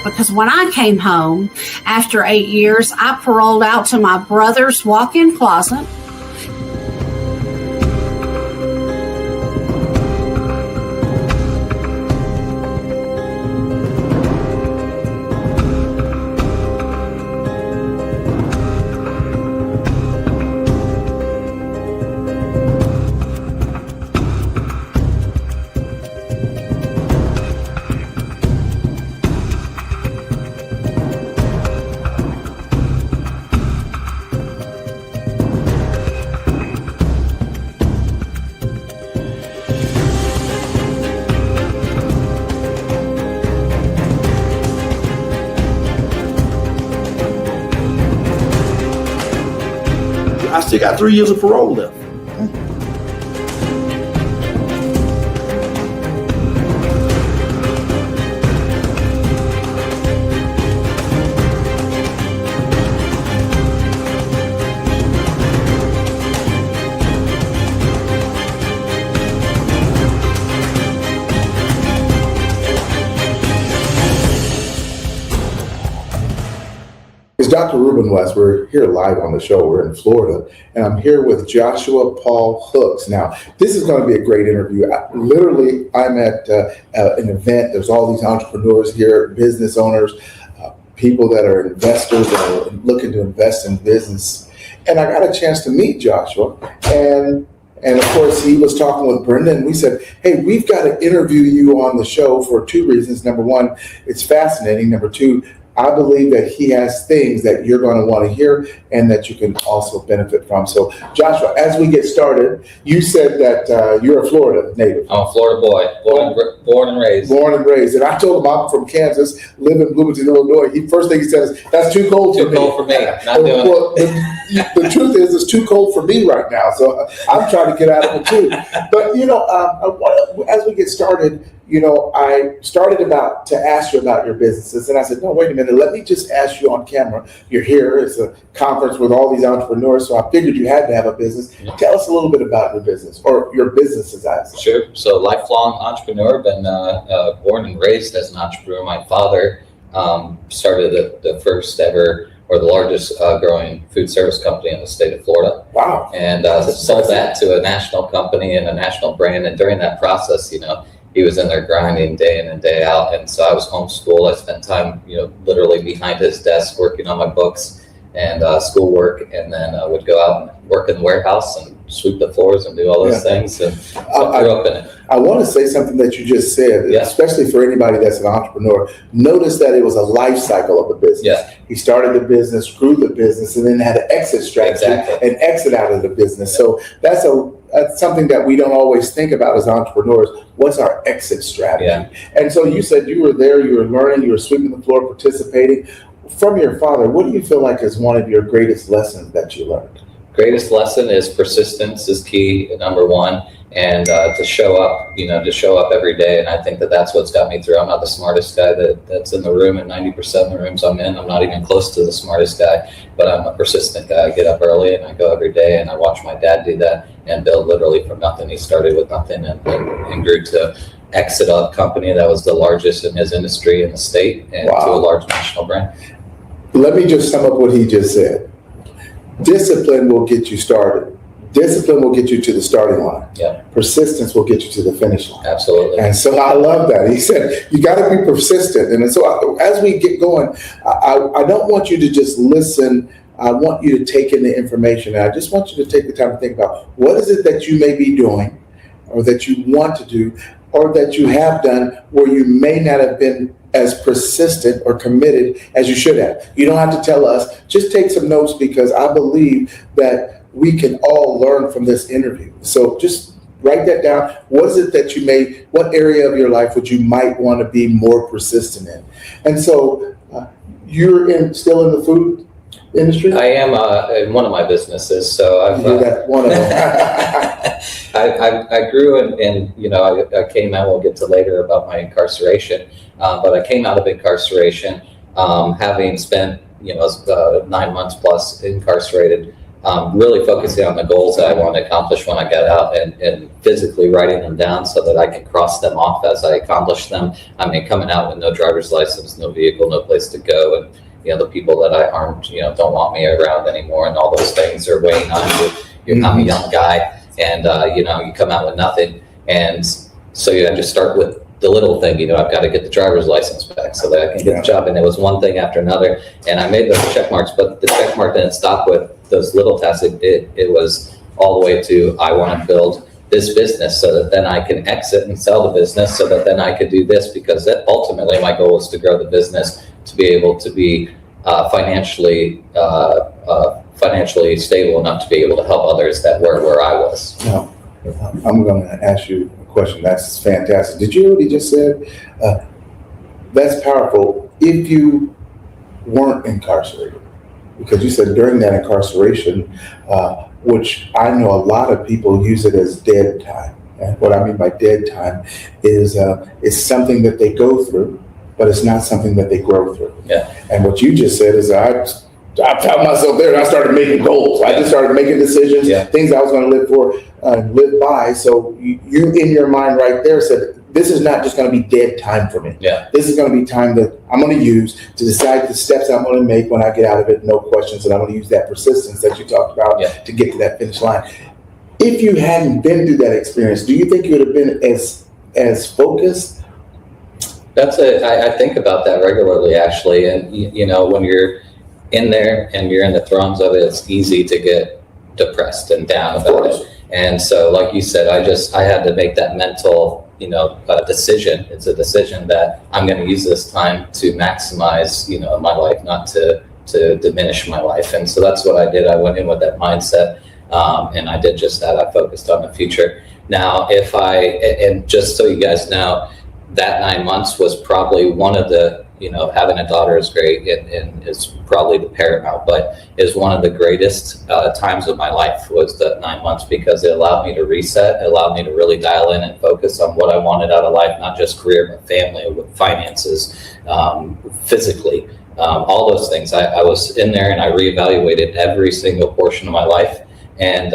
because when I came home after 8 years, I paroled out to my brother's walk-in closet. I still got 3 years of parole left. It's Dr. Ruben West. We're here live on the show. We're in Florida, and I'm here with Joshua Paul Hooks. Now, this is going to be a great interview. I'm at an event. There's all these entrepreneurs here, business owners, people that are investors that are looking to invest in business. And I got a chance to meet Joshua, and of course, he was talking with Brenda, and we said, hey, we've got to interview you on the show for 2 reasons. Number one, it's fascinating. Number two, I believe that he has things that you're going to want to hear and that you can also benefit from. So, Joshua, as we get started, you said that you're a Florida native. I'm a Florida boy, born and raised. Born and raised. And I told him I'm from Kansas, live in Bloomington, Illinois. First thing he said is, that's too cold for me. Too cold for me. Not doing it. The truth is, it's too cold for me right now. So I'm trying to get out of it too. But, as we get started, I started to ask you about your businesses, and I said, no, wait a minute, let me just ask you on camera. You're here, it's a conference with all these entrepreneurs, so I figured you had to have a business. Yeah. Tell us a little bit about your business, or your businesses, I say. Sure. So, lifelong entrepreneur, been born and raised as an entrepreneur. My father started the first ever, or the largest growing food service company in the state of Florida. Wow. And sold that to a national company and a national brand, and during that process, he was in there grinding day in and day out. And so I was homeschooled. I spent time, literally behind his desk working on my books and schoolwork, and then I would go out and work in the warehouse and sweep the floors and do all those things. And so I grew up in it. I want to say something that you just said, especially for anybody that's an entrepreneur. Notice that it was a life cycle of the business. Yeah. He started the business, grew the business, and then had an exit strategy and exit out of the business. Yeah. So that's something that we don't always think about as entrepreneurs. What's our exit strategy? Yeah. And so you said you were there, you were learning, you were sweeping the floor, participating. From your father, what do you feel like is one of your greatest lessons that you learned? Greatest lesson is persistence is key, number one, and to show up every day. And I think that's what's got me through. I'm not the smartest guy that's in the room, and 90% of the rooms I'm in, I'm not even close to the smartest guy, but I'm a persistent guy. I get up early and I go every day, and I watch my dad do that and build literally from nothing. He started with nothing and grew to exit a company that was the largest in his industry in the state and to a large national brand. Let me just sum up what he just said. Discipline will get you started. Discipline will get you to the starting line. Yeah. Persistence will get you to the finish line. Absolutely. And so I love that. He said, you got to be persistent. And so as we get going, I don't want you to just listen. I want you to take in the information. And I just want you to take the time to think about what is it that you may be doing or that you want to do or that you have done where you may not have been as persistent or committed as you should have. You don't have to tell us. Just take some notes, because I believe that we can all learn from this interview. So just write that down. What is it that what area of your life would you might want to be more persistent in? And so you're still in the food industry? I am in one of my businesses. So I've one of them. I grew and I came out, we'll get to later about my incarceration, but I came out of incarceration having spent 9 months plus incarcerated. really focusing on the goals that I want to accomplish when I get out, and physically writing them down so that I can cross them off as I accomplish them. I mean, coming out with no driver's license, no vehicle, no place to go, and the people that I harmed, don't want me around anymore, and all those things are weighing on you. I'm a young guy, and you come out with nothing, and so I just start with the little thing. I've got to get the driver's license back so that I can get the job, and it was one thing after another, and I made those check marks, but the check mark didn't stop with those little tasks. It was all the way to, I want to build this business so that then I can exit and sell the business so that then I could do this, because ultimately my goal is to grow the business to be able to be financially stable enough to be able to help others that were where I was. Now, I'm going to ask you a question. That's fantastic. Did you hear what he just said? That's powerful. If you weren't incarcerated, because you said during that incarceration, which I know a lot of people use it as dead time. And what I mean by dead time is something that they go through, but it's not something that they grow through. Yeah. And what you just said is I found myself there, and I started making goals. I just started making decisions, things I was going to live for, live by. So you in your mind right there said, this is not just going to be dead time for me. Yeah. This is going to be time that I'm going to use to decide the steps I'm going to make when I get out of it, no questions, and I'm going to use that persistence that you talked about to get to that finish line. If you hadn't been through that experience, do you think you would have been as focused? I think about that regularly, actually. And, when you're in there and you're in the throes of it, it's easy to get depressed and down about it. And so, like you said, I had to make that mental, decision. It's a decision that I'm going to use this time to maximize, my life, not to diminish my life. And so that's what I did. I went in with that mindset, and I did just that. I focused on the future. Now, and just so you guys know, that 9 months was probably one of the, having a daughter is great and is probably the paramount, but is one of the greatest times of my life was the 9 months, because it allowed me to reset. It allowed me to really dial in and focus on what I wanted out of life, not just career, but family, with finances, physically, all those things. I was in there and I reevaluated every single portion of my life. And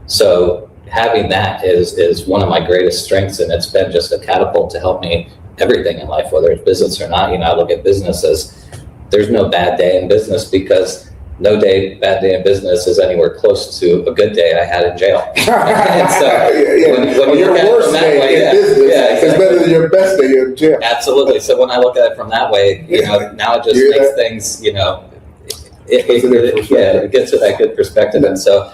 so having that is one of my greatest strengths, and it's been just a catapult to help me everything in life, whether it's business or not. I look at business as there's no bad day in business, because no bad day in business is anywhere close to a good day I had in jail. And so when your worst day in business is better than your best day in jail. Absolutely. So when I look at it from that way, now it just makes things, it gets to that good perspective. And so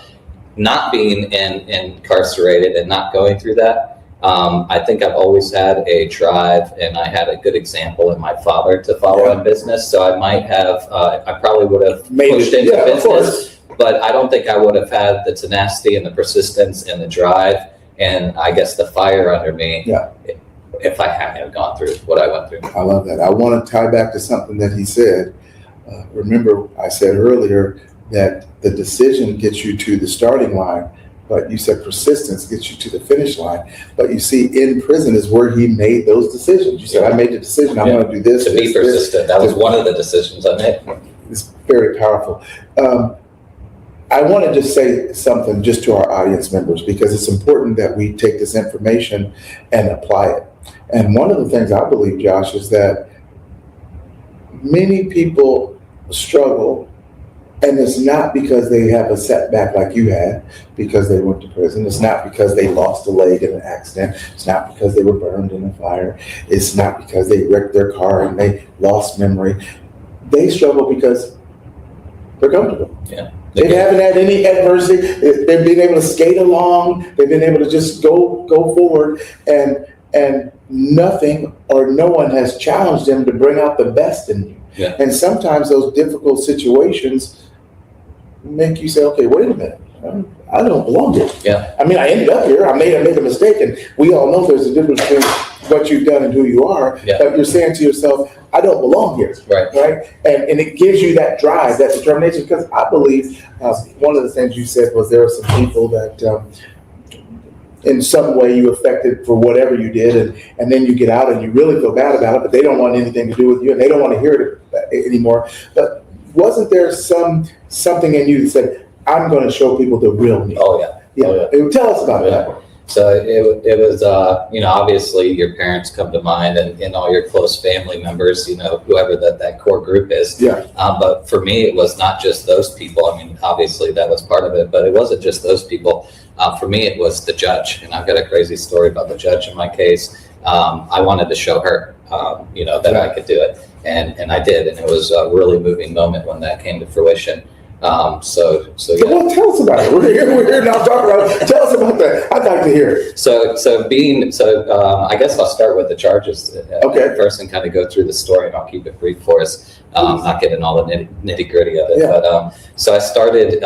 not being incarcerated and not going through that, I think I've always had a drive, and I had a good example in my father to follow in business. So I might have, I probably would have pushed into business, but I don't think I would have had the tenacity and the persistence and the drive, and I guess the fire under me if I hadn't gone through what I went through. I love that. I want to tie back to something that he said. Remember, I said earlier that the decision gets you to the starting line, but you said persistence gets you to the finish line. But you see, in prison is where he made those decisions. You said, I made the decision, I'm going to do this. To be persistent. That was one of the decisions I made. It's very powerful. I want to just say something just to our audience members, because it's important that we take this information and apply it. And one of the things I believe, Josh, is that many people struggle. And it's not because they have a setback like you had, because they went to prison. It's not because they lost a leg in an accident. It's not because they were burned in a fire. It's not because they wrecked their car and they lost memory. They struggle because they're comfortable. Yeah. They haven't had any adversity. They've been able to skate along. They've been able to just go forward, and nothing or no one has challenged them to bring out the best in you. Yeah. And sometimes those difficult situations make you say, okay, wait a minute, I don't belong here. Yeah. I mean, I ended up here. I made a mistake, and we all know there's a difference between what you've done and who you are. Yeah. But you're saying to yourself, I don't belong here. Right? And it gives you that drive, that determination, because I believe one of the things you said was there are some people that in some way you affected for whatever you did, and then you get out and you really feel bad about it, but they don't want anything to do with you, and they don't want to hear it anymore. But wasn't there something in you that said, I'm going to show people the real me. Oh yeah. Tell us about that. So it was, obviously your parents come to mind and all your close family members, whoever that core group is. Yeah. But for me, it was not just those people. I mean, obviously that was part of it, but it wasn't just those people. For me, it was the judge. And I've got a crazy story about the judge in my case. I wanted to show her, that I could do it. And I did. And it was a really moving moment when that came to fruition. So yeah. Well, tell us about it. We're here now talking about it. Tell us about that. I'd like to hear it. So I guess I'll start with the charges first and kind of go through the story, and I'll keep it brief for us. Not get in all the nitty gritty of it. Yeah. But so I started,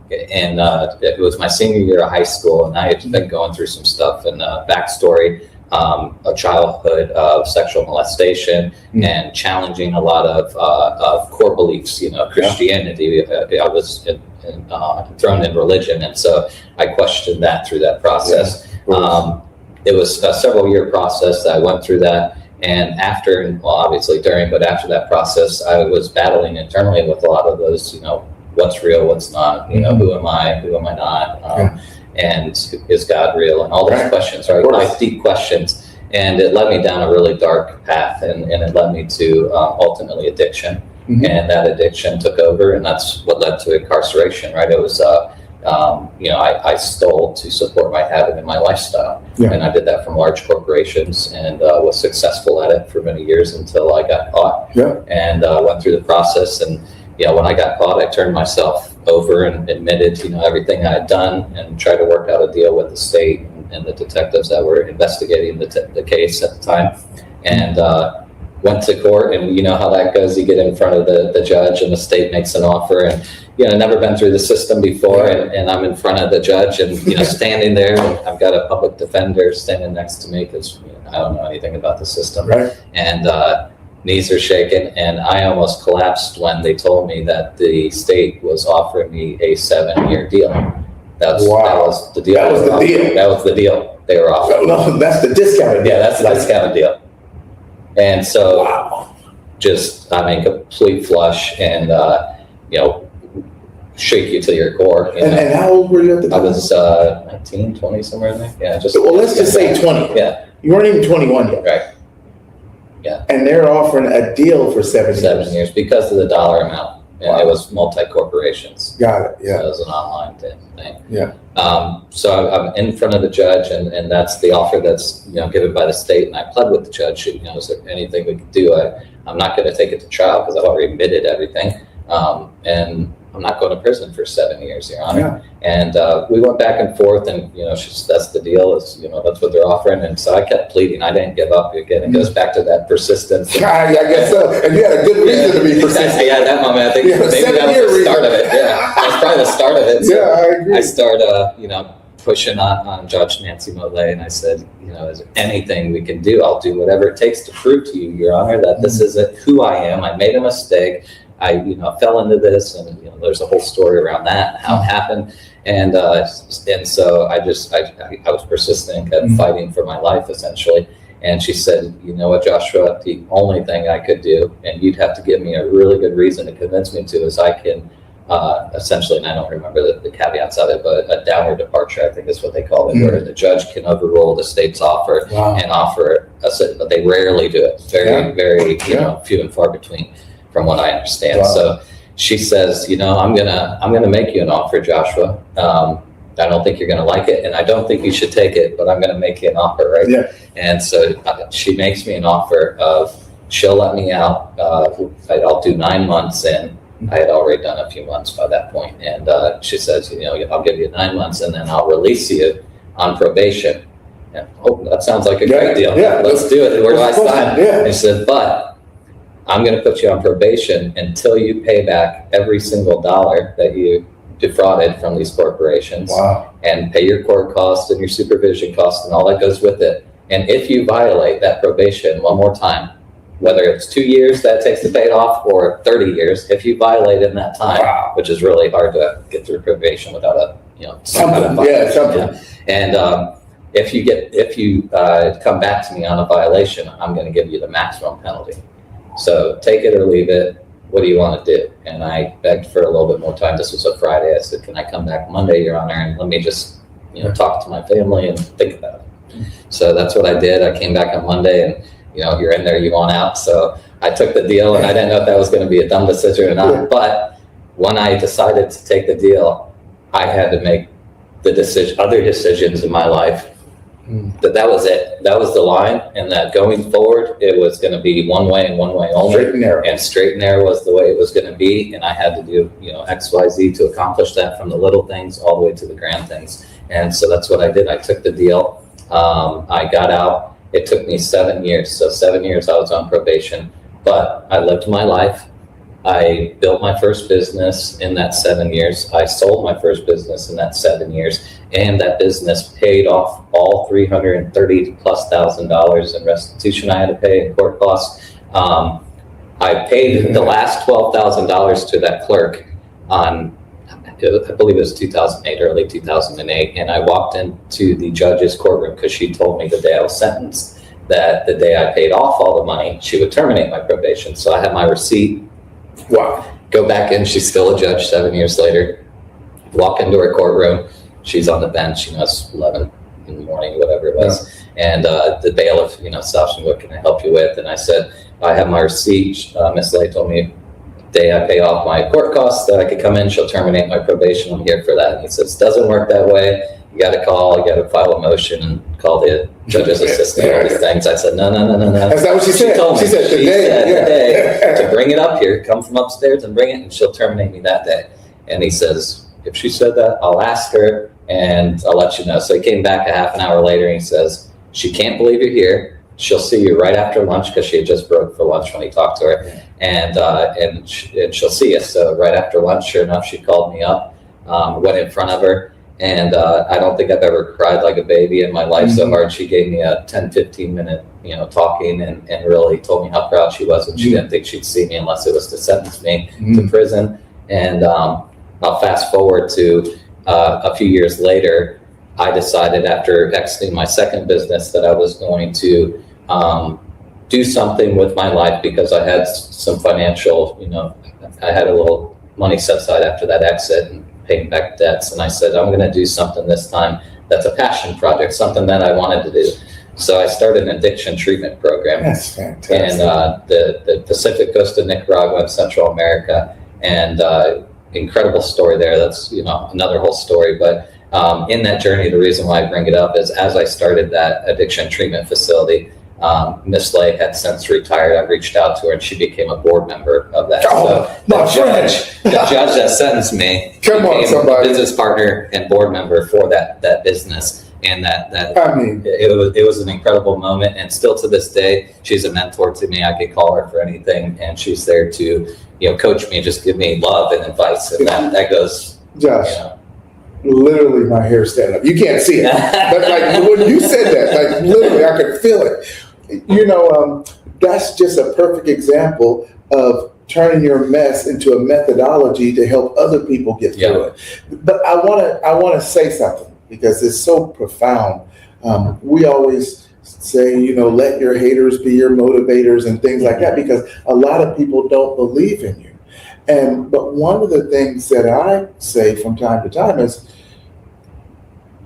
it was my senior year of high school, and I had been going through some stuff and backstory. A childhood of sexual molestation and challenging a lot of core beliefs, Christianity. I was thrown in religion, and so I questioned that through that process. It was a several-year process that I went through that, and obviously during, but after that process, I was battling internally with a lot of those, what's real, what's not, who am I not, and is God real, and all those questions, right? Like deep questions. And it led me down a really dark path, and it led me to ultimately addiction. And that addiction took over, and that's what led to incarceration, right? It was, I stole to support my habit and my lifestyle. And I did that from large corporations and was successful at it for many years until I got caught and went through the process. And when I got caught, I turned myself over and admitted, everything I had done, and tried to work out a deal with the state and the detectives that were investigating the case at the time, and went to court. And you know how that goes. You get in front of the judge, and the state makes an offer, and never been through the system before, and I'm in front of the judge, and standing there, and I've got a public defender standing next to me because I don't know anything about the system, and knees are shaking, and I almost collapsed when they told me that the state was offering me a 7-year deal. That was the deal. That was the deal. That was the deal they were offering. No, that's the discounted deal. Yeah, that's the discounted deal. And so, complete flush, and shake you to your core. And how old were you at the time? I was 19, 20, somewhere in there. Yeah, let's just say 20. Yeah. You weren't even 21 yet. Right. Yeah. And they're offering a deal for 7 years. 7 years because of the dollar amount. And it was multi-corporations. Got it, yeah. So it was an online thing. Yeah. So I'm in front of the judge, and that's the offer that's given by the state. And I pled with the judge, is there anything we could do? I'm not going to take it to trial because I've already admitted everything. And I'm not going to prison for 7 years, Your Honor. Yeah. And we went back and forth, and that's the deal. Is that's what they're offering, and so I kept pleading. I didn't give up. Again, it goes back to that persistence. I guess so. And you had a good reason to be persistent. Yeah, that moment I think maybe that was the start of it. Yeah, that's probably the start of it. So I agree. I started, pushing on Judge Nancy Mollet, and I said, is there anything we can do? I'll do whatever it takes to prove to you, Your Honor, that this isn't who I am. I made a mistake. I fell into this, and there's a whole story around that, how it happened, and so I was persistent, kept fighting for my life essentially. And she said, you know what, Joshua, the only thing I could do, and you'd have to give me a really good reason to convince me to, is I can essentially, and I don't remember the caveats of it, but a downward departure, I think is what they call it, where the judge can overrule the state's offer and offer but they rarely do it. Very few and far between, from what I understand. So she says, I'm gonna make you an offer, Joshua. I don't think you're gonna like it, and I don't think you should take it, but I'm gonna make you an offer, right? Yeah. And so she makes me an offer of she'll let me out. I'll do 9 months in. I had already done a few months by that point, and she says, I'll give you 9 months, and then I'll release you on probation. And, that sounds like a great deal. Yeah, let's do it. Where do I sign? Yeah. And she said, but I'm going to put you on probation until you pay back every single dollar that you defrauded from these corporations. And pay your court costs and your supervision costs and all that goes with it. And if you violate that probation one more time, whether it's 2 years that it takes to pay it off or 30 years, if you violate in that time, which is really hard to get through probation without something. And if you come back to me on a violation, I'm going to give you the maximum penalty. So take it or leave it. What do you want to do? And I begged for a little bit more time. This was a Friday. I said, can I come back Monday, Your Honor, and let me just, talk to my family and think about it. So that's what I did. I came back on Monday, and, you're in there, you want out. So I took the deal, and I didn't know if that was going to be a dumb decision or not. But when I decided to take the deal, I had to make other decisions in my life. That was it. That was the line, and that going forward, it was going to be one way and one way only. Straight and narrow. And straight and narrow was the way it was going to be, and I had to do, X, Y, Z to accomplish that, from the little things all the way to the grand things. And so that's what I did. I took the deal. I got out. It took me 7 years. So 7 years I was on probation, but I lived my life. I built my first business in that 7 years. I sold my first business in that 7 years, and that business paid off all $330,000+ in restitution I had to pay in court costs. I paid the last $12,000 to that clerk on, I believe it was 2008, early 2008, and I walked into the judge's courtroom because she told me the day I was sentenced that the day I paid off all the money, she would terminate my probation. So I had my receipt. Wow. Go back in, she's still a judge 7 years later. Walk into her courtroom, she's on the bench, it's 11 in the morning, whatever it was. Yeah. And the bailiff, stops me, what can I help you with? And I said, I have my receipt. Miss Lay told me the day I pay off my court costs that I could come in, she'll terminate my probation. I'm here for that. And he says, it doesn't work that way. You got to call, you got to file a motion and call the judge's assistant, all these things. I said, no. That's not what she said. Told me. She said today to bring it up here, come from upstairs and bring it, and she'll terminate me that day. And he says, if she said that, I'll ask her and I'll let you know. So he came back a half an hour later and he says, she can't believe you're here. She'll see you right after lunch, because she had just broke for lunch when he talked to her, and she'll see you. So right after lunch, sure enough, she called me up, went in front of her. And I don't think I've ever cried like a baby in my life so hard. She gave me a 10-15 minute, talking and really told me how proud she was, and she didn't think she'd see me unless it was to sentence me to prison. And I'll fast forward to a few years later. I decided, after exiting my second business, that I was going to do something with my life, because I had some financial, I had a little money set aside after that exit and paying back debts. And I said, I'm going to do something this time that's a passion project, something that I wanted to do. So I started an addiction treatment program. That's fantastic. And the Pacific coast of Nicaragua and Central America, and incredible story there. That's, another whole story. But in that journey, the reason why I bring it up is, as I started that addiction treatment facility, Miss Lay had since retired. I reached out to her, and she became a board member of that. Oh, so the judge that sentenced me became a business partner and board member for that business. And it was an incredible moment. And still to this day, she's a mentor to me. I could call her for anything, and she's there to, coach me, just give me love and advice. And that goes, Josh. Literally, my hair stand up. You can't see it, but when you said that, literally, I could feel it. That's just a perfect example of turning your mess into a methodology to help other people get through it. But I want to say something, because it's so profound. We always say, let your haters be your motivators and things like that, because a lot of people don't believe in you. But one of the things that I say from time to time is,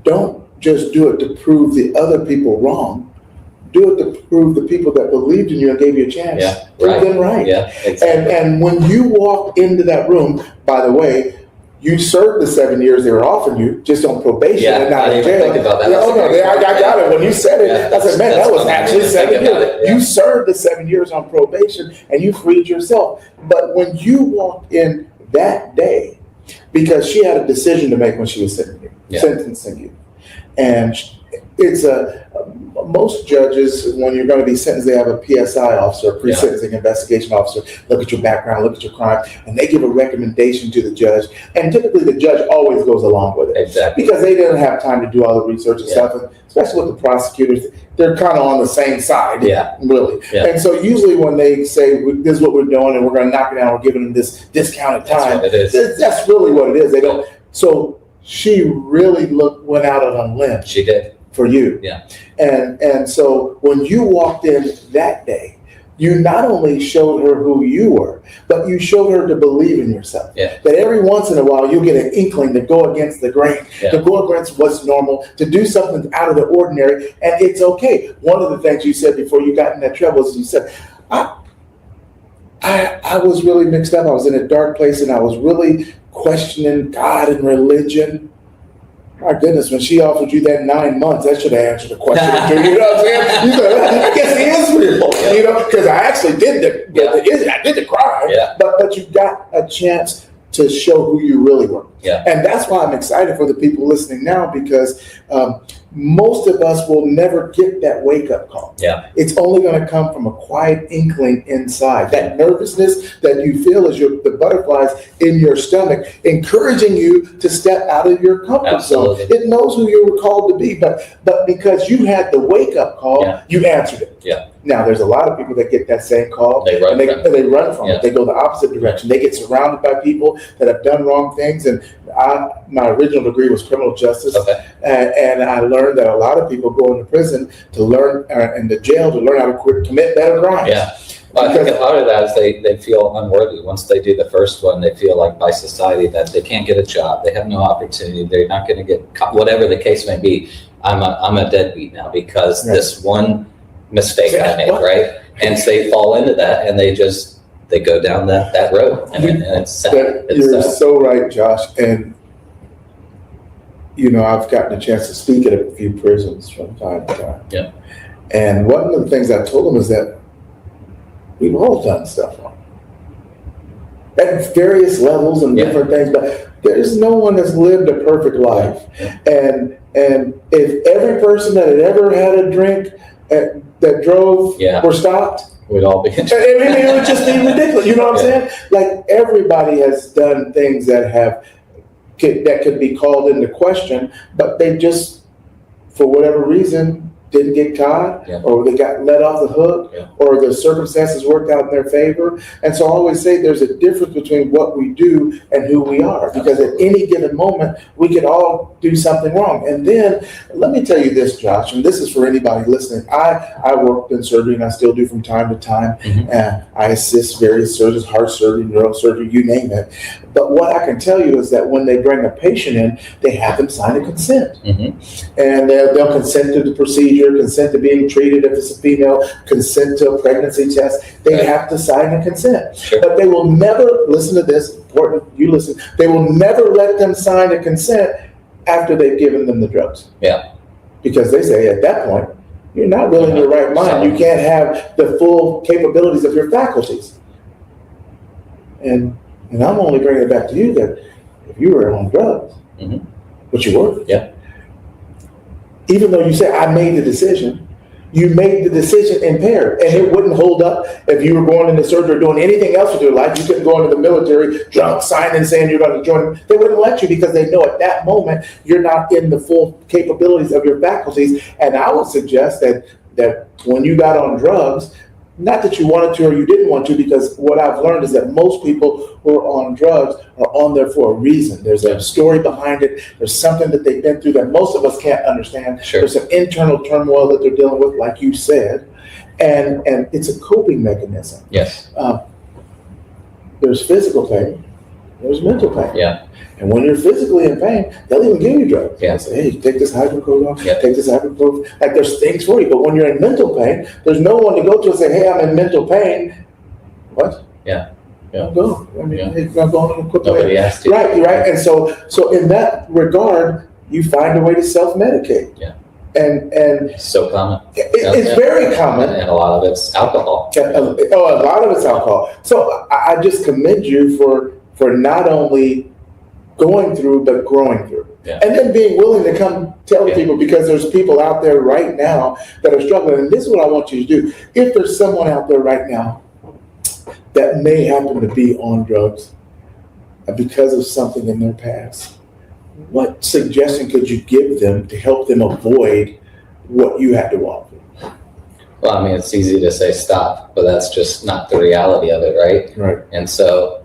don't just do it to prove the other people wrong. Do it to prove the people that believed in you and gave you a chance. Prove them right. Yeah, exactly. And when you walk into that room, by the way, you served the 7 years they were offering you, just on probation and not in jail. Think about that. I got it. When you said it, I said, man, that was actually 7 years. You served the 7 years on probation and you freed yourself. But when you walked in that day, because she had a decision to make when she was sentencing you. And it's most judges, when you're going to be sentenced, they have a PSI officer, pre-sentencing investigation officer, look at your background, look at your crime, and they give a recommendation to the judge. And typically the judge always goes along with it. Exactly. Because they didn't have time to do all the research and stuff, and especially with the prosecutors, they're kind of on the same side, really. Yeah. And so usually when they say, this is what we're doing, and we're going to knock it down, we're giving them this discounted time, that's really what it is. They don't. So she really went out on a limb. She did. For you. Yeah. And so when you walked in that day, you not only showed her who you were, but you showed her to believe in yourself. Yeah. That every once in a while you get an inkling to go against the grain, to go against what's normal, to do something out of the ordinary, and it's okay. One of the things you said before you got in that trouble is you said, I was really mixed up. I was in a dark place and I was really questioning God and religion. My goodness, when she offered you that 9 months, that should have answered the question. You know what I'm saying? You said, I guess he is real, you know, because I actually did I did the crime, but you got a chance to show who you really were. Yeah. And that's why I'm excited for the people listening now, because most of us will never get that wake-up call. Yeah. It's only going to come from a quiet inkling inside. That nervousness that you feel as the butterflies in your stomach, encouraging you to step out of your comfort zone. It knows who you were called to be, but because you had the wake-up call, you answered it. Yeah. Now, there's a lot of people that get that same call, they run from it. They go the opposite direction. They get surrounded by people that have done wrong things. And my original degree was criminal justice, and I learned that a lot of people go into prison to learn, into jail to learn how to commit better crimes. Yeah. Well, I think a lot of that is they feel unworthy. Once they do the first one, they feel like by society that they can't get a job. They have no opportunity. They're not going to get whatever the case may be. I'm a deadbeat now because this one mistake I made, right? And so they fall into that and they go down that road, and it's sad. You're so right, Josh. And you know, I've gotten a chance to speak at a few prisons from time to time. Yeah. And one of the things I told them is that we've all done stuff wrong at various levels and different things, but there's no one that's lived a perfect life. And if every person that had ever had a drink that drove were stopped, we'd all be. It would just be ridiculous. You know what I'm saying? Like, everybody has done things that could be called into question, but they just, for whatever reason, didn't get caught, or they got let off the hook, or the circumstances worked out in their favor. And so I always say there's a difference between what we do and who we are, because at any given moment, we could all do something wrong. And then, let me tell you this, Josh, and this is for anybody listening. I worked in surgery, and I still do from time to time. And I assist various surgeons, heart surgery, neurosurgery, you name it. But what I can tell you is that when they bring a patient in, they have them sign a consent. And they'll consent to the procedure, consent to being treated if it's a female, consent to a pregnancy test. They have to sign a consent. But they will never, listen to this, important, you listen, they will never let them sign a consent after they've given them the drugs. Because they say at that point, you're not really in your right mind. You can't have the full capabilities of your faculties. And I'm only bringing it back to you that if you were on drugs, which you were, even though you say, I made the decision, you made the decision impaired, and it wouldn't hold up if you were going into surgery or doing anything else with your life. You couldn't go into the military drunk, signing, saying you're going to join. They wouldn't let you because they know at that moment you're not in the full capabilities of your faculties. And I would suggest that when you got on drugs, not that you wanted to or you didn't want to, because what I've learned is that most people who are on drugs are on there for a reason. There's a story behind it. There's something that they've been through that most of us can't understand. There's some internal turmoil that they're dealing with, like you said, and it's a coping mechanism. There's physical pain. There's mental pain. And when you're physically in pain, they'll even give you drugs. They say, hey, take this hydrocodone, take this ibuprofen. Like, there's things for you. But when you're in mental pain, there's no one to go to and say, hey, I'm in mental pain. What? Don't go. I mean, it's not going to quick. Nobody asked you. Right. And so in that regard, you find a way to self-medicate. And it's so common. It's very common. And a lot of it's alcohol. A lot of it's alcohol. So I just commend you for not only going through, but growing through. And then being willing to come tell people, because there's people out there right now that are struggling. And this is what I want you to do. If there's someone out there right now that may happen to be on drugs because of something in their past, what suggestion could you give them to help them avoid what you had to walk through? Well, I mean, it's easy to say stop, but that's just not the reality of it, right? And so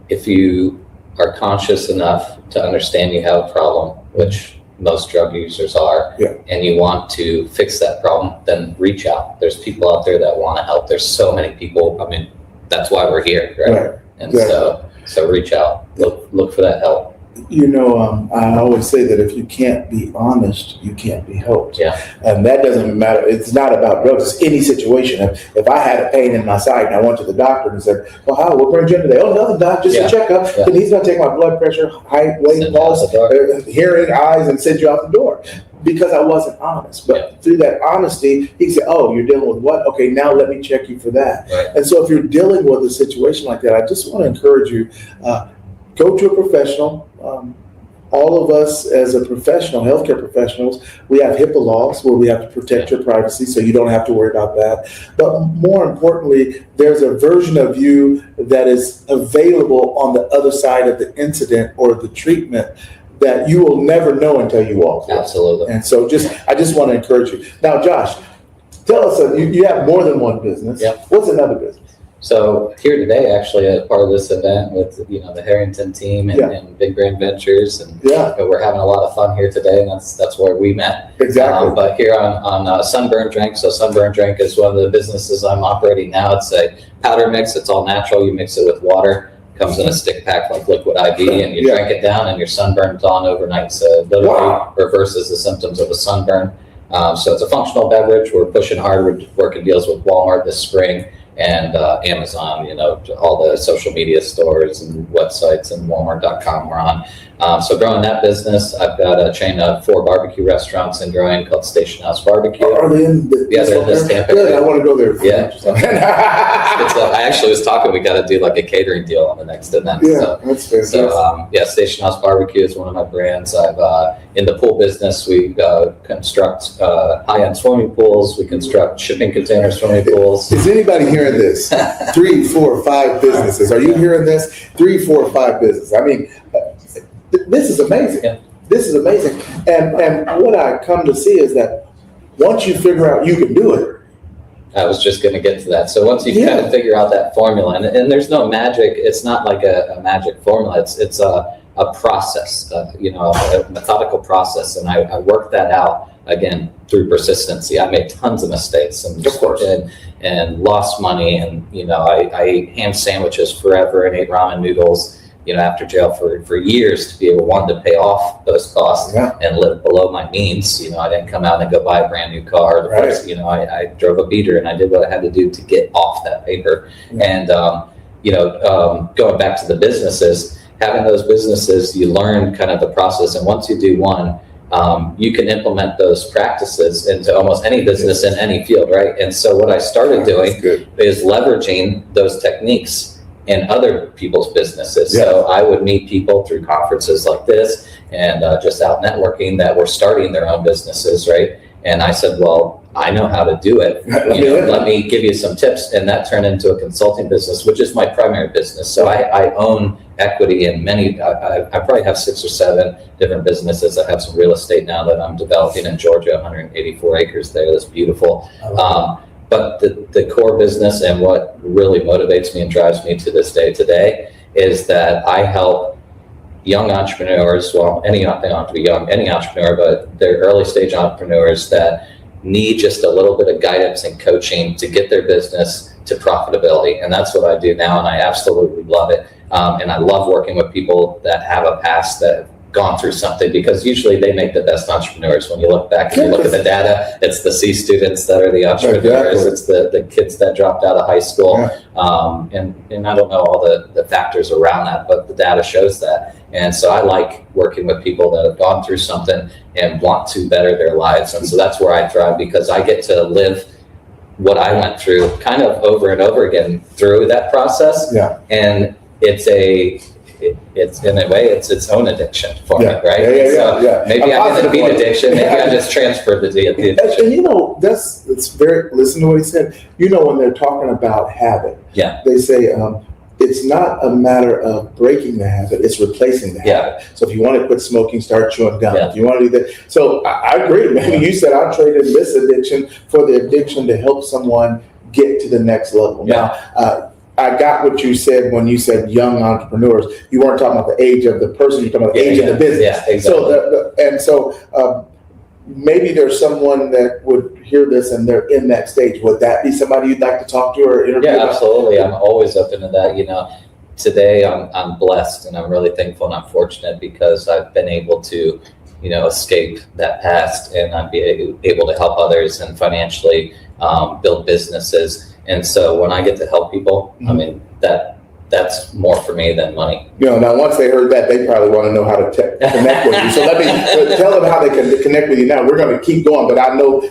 if you are conscious enough to understand you have a problem, which most drug users are, and you want to fix that problem, then reach out. There's people out there that want to help. There's so many people. I mean, that's why we're here, right? And so reach out, look for that help. You know, I always say that if you can't be honest, you can't be helped. Yeah. And that doesn't matter. It's not about drugs. It's any situation. If I had a pain in my side and I went to the doctor and said, well, how, what brings you in today? Oh, nothing, doc, just a checkup. Then he's going to take my blood pressure, height, weight, pulse, hearing, eyes, and send you out the door. Because I wasn't honest. But through that honesty, he said, oh, you're dealing with what? Okay, now let me check you for that. Right. And so if you're dealing with a situation like that, I just want to encourage you, go to a professional. All of us as a professional, healthcare professionals, we have HIPAA laws where we have to protect your privacy, so you don't have to worry about that. But more importantly, there's a version of you that is available on the other side of the incident or the treatment that you will never know until you walk through. Absolutely. And so I just want to encourage you. Now, Josh, tell us, you have more than one business. Yep. What's another business? So here today, actually, as part of this event with the Harrington team and Big Brain Ventures, and we're having a lot of fun here today, and that's where we met. Exactly. But here on Sunburn Drink, so Sunburn Drink is one of the businesses I'm operating now. It's a powder mix. It's all natural. You mix it with water. Comes in a stick pack like Liquid IV, and you drink it down, and your sunburn's on overnight. So literally reverses the symptoms of a sunburn. So it's a functional beverage. We're pushing hard. We're working deals with Walmart this spring. And Amazon, all the social media stores and websites, and Walmart.com we're on. So growing that business, I've got a chain of 4 barbecue restaurants in growing called Station House Barbecue. Are they in they're in this Tampa. Good, I want to go there. Yeah. I actually was talking, we got to do like a catering deal on the next event. Yeah, that's fantastic. So Station House Barbecue is one of my brands. I've in the pool business, we construct high-end swimming pools. We construct shipping container swimming pools. Is anybody hearing this? 3, 4, 5 businesses. Are you hearing this? 3, 4, 5 businesses. I mean, this is amazing. Yeah. This is amazing. And what I come to see is that once you figure out you can do it. I was just going to get to that. So once you kind of figure out that formula, and there's no magic. It's not like a magic formula. It's a process, a methodical process. And I worked that out, again, through persistency. I made tons of mistakes and lost money. And, I ate ham sandwiches forever and ate ramen noodles, after jail for years to be able, one, to pay off those costs and live below my means. I didn't come out and go buy a brand new car. First, I drove a beater, and I did what I had to do to get off that paper. And, going back to the businesses, having those businesses, you learn kind of the process. And once you do one, you can implement those practices into almost any business in any field, right? And so what I started doing is leveraging those techniques in other people's businesses. So I would meet people through conferences like this and just out networking that were starting their own businesses, right? And I said, well, I know how to do it. Let me give you some tips. And that turned into a consulting business, which is my primary business. So I own equity in many, I probably have 6 or 7 different businesses. I have some real estate now that I'm developing in Georgia, 184 acres there. That's beautiful. But the core business, and what really motivates me and drives me to this day today, is that I help young entrepreneurs, well, they don't have to be young, any entrepreneur, but they're early stage entrepreneurs that need just a little bit of guidance and coaching to get their business to profitability. And that's what I do now, and I absolutely love it. And I love working with people that have a past that have gone through something, because usually they make the best entrepreneurs. When you look back and you look at the data, it's the C students that are the entrepreneurs. It's the kids that dropped out of high school. And I don't know all the factors around that, but the data shows that. And so I like working with people that have gone through something and want to better their lives. And so that's where I thrive, because I get to live what I went through kind of over and over again through that process. And it's in a way, it's its own addiction for me, right? Maybe I didn't beat addiction. Maybe I just transferred the addiction. And it's very, listen to what he said. When they're talking about habit, they say it's not a matter of breaking the habit, it's replacing the habit. So if you want to quit smoking, start chewing gum. If you want to do that. So I agree. Maybe you said I traded this addiction for the addiction to help someone get to the next level. Now, I got what you said when you said young entrepreneurs. You weren't talking about the age of the person, you're talking about the age of the business. Yeah, exactly. So maybe there's someone that would hear this and they're in that stage. Would that be somebody you'd like to talk to or interview? Yeah, absolutely. I'm always open to that. Today I'm blessed and I'm really thankful and I'm fortunate because I've been able to, escape that past and I'd be able to help others and financially build businesses. And so when I get to help people, I mean, that's more for me than money. Now once they heard that, they probably want to know how to connect with you. So let me tell them how they can connect with you. Now we're going to keep going, but I know,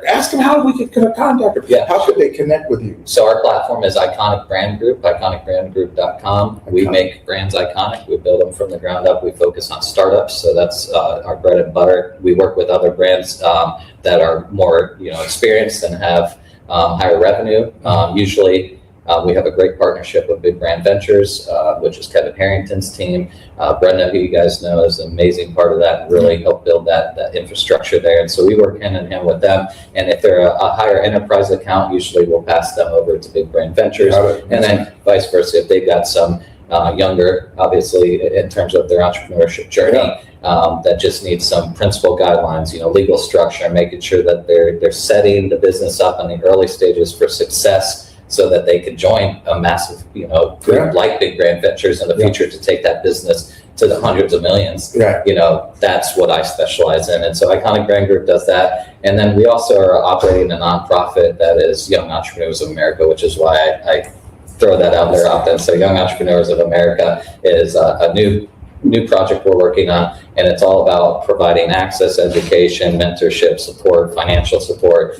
ask them how we can contact them. Yeah. How could they connect with you? So our platform is Iconic Brand Group, iconicbrandgroup.com. We make brands iconic. We build them from the ground up. We focus on startups. So that's our bread and butter. We work with other brands that are more, experienced and have higher revenue. Usually, we have a great partnership with Big Brand Ventures, which is Kevin Harrington's team. Brenda, who you guys know, is an amazing part of that and really helped build that infrastructure there. And so we work hand in hand with them. And if they're a higher enterprise account, usually we'll pass them over to Big Brand Ventures. And then vice versa, if they've got some younger, obviously, in terms of their entrepreneurship journey, that just needs some principal guidelines, legal structure, making sure that they're setting the business up in the early stages for success, so that they could join a massive, group like Big Brand Ventures in the future to take that business to the hundreds of millions. That's what I specialize in. And so Iconic Brand Group does that. And then we also are operating a nonprofit that is Young Entrepreneurs of America, which is why I throw that out there often. So Young Entrepreneurs of America is a new project we're working on, and it's all about providing access, education, mentorship, support, financial support,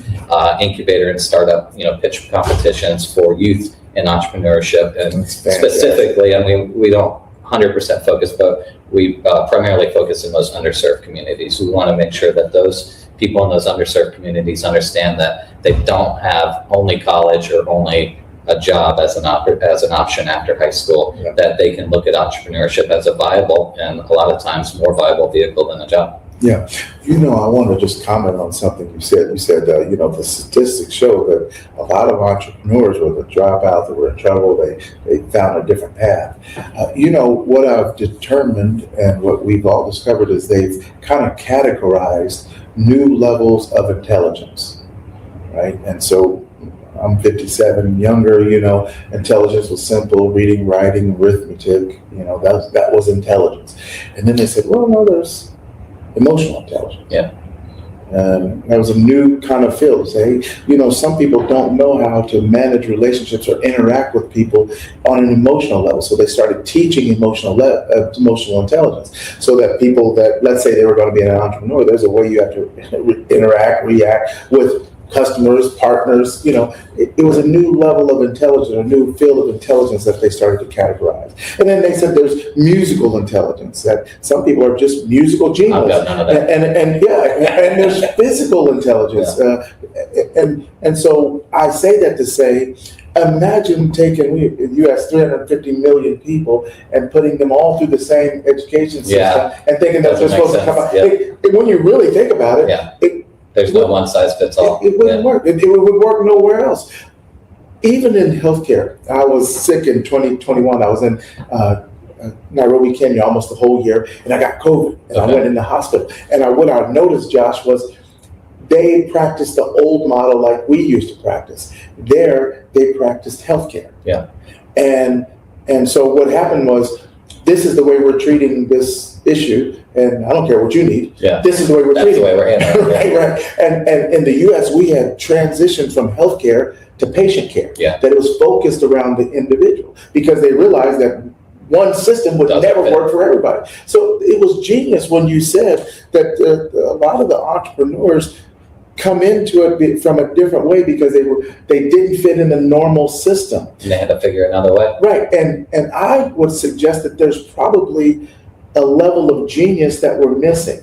incubator and startup, pitch competitions for youth in entrepreneurship. And specifically, I mean, we don't 100% focus, but we primarily focus in those underserved communities. We want to make sure that those people in those underserved communities understand that they don't have only college or only a job as an option after high school, that they can look at entrepreneurship as a viable and a lot of times more viable vehicle than a job. Yeah. I want to just comment on something you said. You said, the statistics show that a lot of entrepreneurs were the dropouts that were in trouble. They found a different path. What I've determined and what we've all discovered is they've kind of categorized new levels of intelligence, right? And so I'm 57, younger, intelligence was simple, reading, writing, arithmetic, that was intelligence. And then they said, well, no, there's emotional intelligence. Yeah. And that was a new kind of field. Say, some people don't know how to manage relationships or interact with people on an emotional level. So they started teaching emotional intelligence, so that people that, let's say they were going to be an entrepreneur, there's a way you have to interact, react with customers, partners, it was a new level of intelligence, a new field of intelligence that they started to categorize. And then they said there's musical intelligence, that some people are just musical genius. I've got none of that. And there's physical intelligence. And so I say that to say, imagine taking the U.S. 350 million people and putting them all through the same education system and thinking that they're supposed to come out. When you really think about it, there's no one size fits all. It wouldn't work. It would work nowhere else. Even in healthcare, I was sick in 2021. I was in Nairobi, Kenya, almost the whole year, and I got COVID, and I went in the hospital. And what I noticed, Josh, was they practiced the old model like we used to practice. There, they practiced healthcare. Yeah. And so what happened was, this is the way we're treating this issue, and I don't care what you need. This is the way we're treating it. That's the way we're handling it. Right. And in the U.S., we had transitioned from healthcare to patient care. That it was focused around the individual, because they realized that one system would never work for everybody. So it was genius when you said that a lot of the entrepreneurs come into it from a different way because they didn't fit in the normal system. And they had to figure another way. Right. And I would suggest that there's probably a level of genius that we're missing.